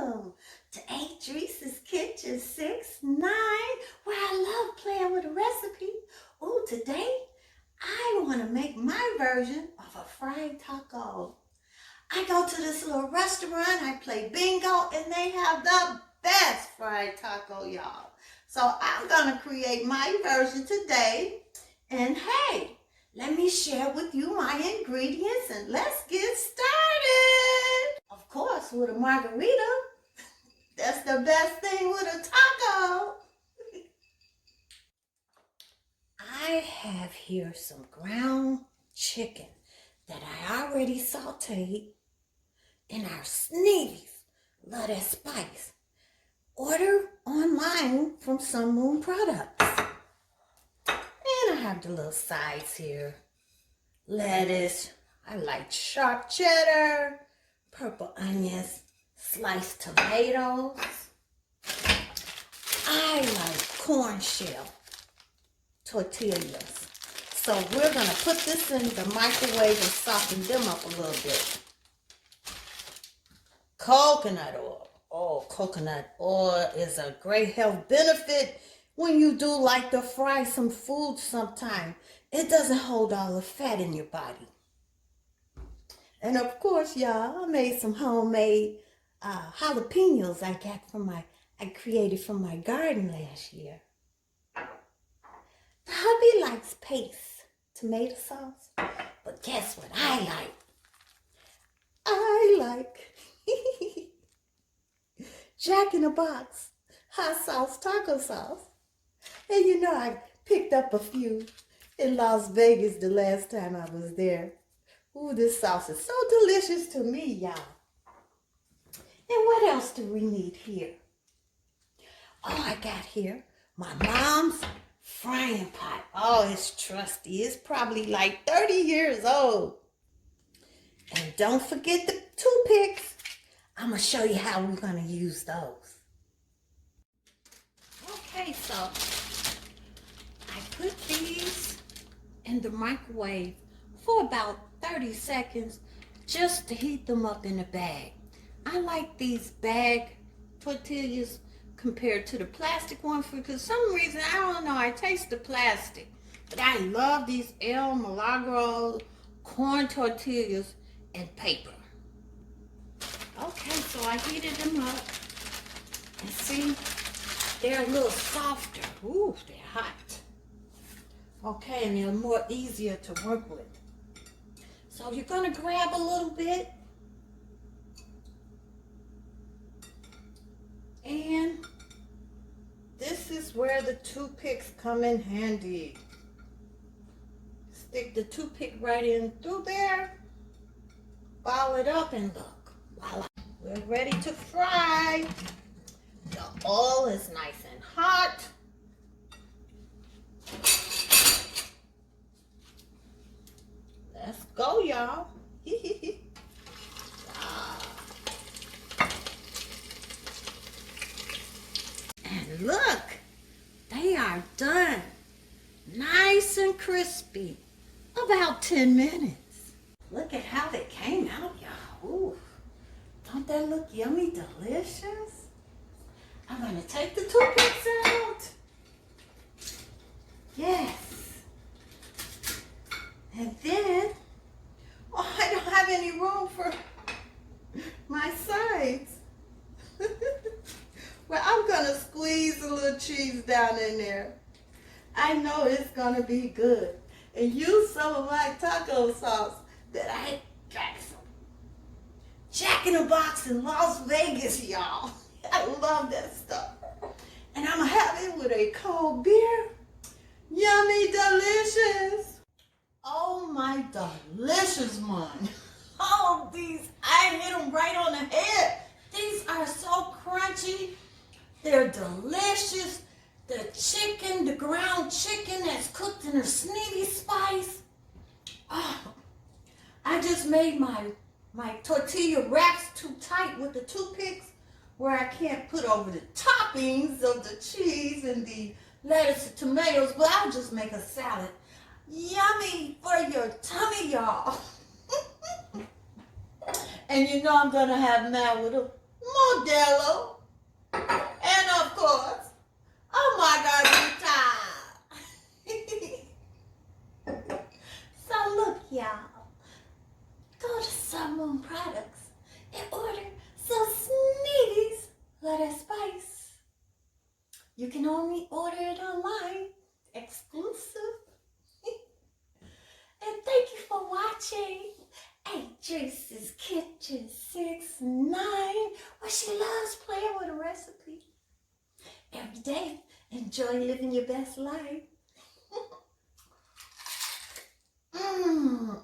welcome to Adrice's Kitchen 6-9, where I love playing with a recipe. Oh, today I want to make my version of a fried taco. I go to this little restaurant, I play bingo, and they have the best fried taco, y'all. So I'm going to create my version today. And hey, let me share with you my ingredients and let's get started. Of course, with a margarita. That's the best thing with a taco. I have here some ground chicken that I already sauteed in our Sneavy Love That Spice. Order online from Sun Moon Products. And I have the little sides here. Lettuce, I like sharp cheddar, purple onions, sliced tomatoes. I like corn shell tortillas. So we're going to put this in the microwave and soften them up a little bit. Coconut oil. Oh, coconut oil is a great health benefit when you do like to fry some food sometime. It doesn't hold all the fat in your body. And of course, y'all, I made some homemade jalapenos I created from my garden last year. The hubby likes paste tomato sauce, but guess what I like? I like Jack in the Box hot sauce taco sauce. And you know, I picked up a few in Las Vegas the last time I was there. Ooh, this sauce is so delicious to me, y'all. And what else do we need here? Oh, I got here my mom's frying pot. Oh, it's trusty. It's probably like 30 years old. And don't forget the toothpicks. I'm going to show you how we're going to use those. Okay, so I put these in the microwave for about 30 seconds just to heat them up in a bag. I like these bag tortillas compared to the plastic one for some reason, I don't know, I taste the plastic. But I love these Milagro corn tortillas and paper. Okay, so I heated them up. And see, they're a little softer. Ooh, they're hot. Okay, and they're more easier to work with. So you're gonna grab a little bit. And this is where the toothpicks come in handy. Stick the toothpick right in through there. Ball it up and look. Voila. We're ready to fry. The oil is nice and hot. Let's go, y'all. And look, they are done. Nice and crispy. About 10 minutes. Look at how they came out, y'all. Ooh, don't that look yummy, delicious? I'm gonna take the toothpicks out. Yes. And then, oh, I don't have any room for my sides. Well, I'm going to squeeze a little cheese down in there. I know it's going to be good. And use some of my taco sauce that I got from Jack in the Box in Las Vegas, y'all. I love that stuff. And I'm going to have it with a cold beer. Yummy, delicious. Oh, my delicious one. Oh, these, I hit them right on the head. These are so crunchy. They're delicious. The chicken, the ground chicken that's cooked in a Sneavy Spice. Oh, I just made my tortilla wraps too tight with the toothpicks where I can't put over the toppings of the cheese and the lettuce and tomatoes, but I'll just make a salad. Yummy for your tummy, y'all. And you know I'm going to have mine with a Modelo, and of course, a margarita. So look, y'all, go to Sun Moon Products and order some Sneavy's Love That Spice. You can only order it online, exclusive. And thank you for watching Adrice's Kitchen 6ix9ine, where she loves playing with a recipe. Every day, enjoy living your best life. Mmm.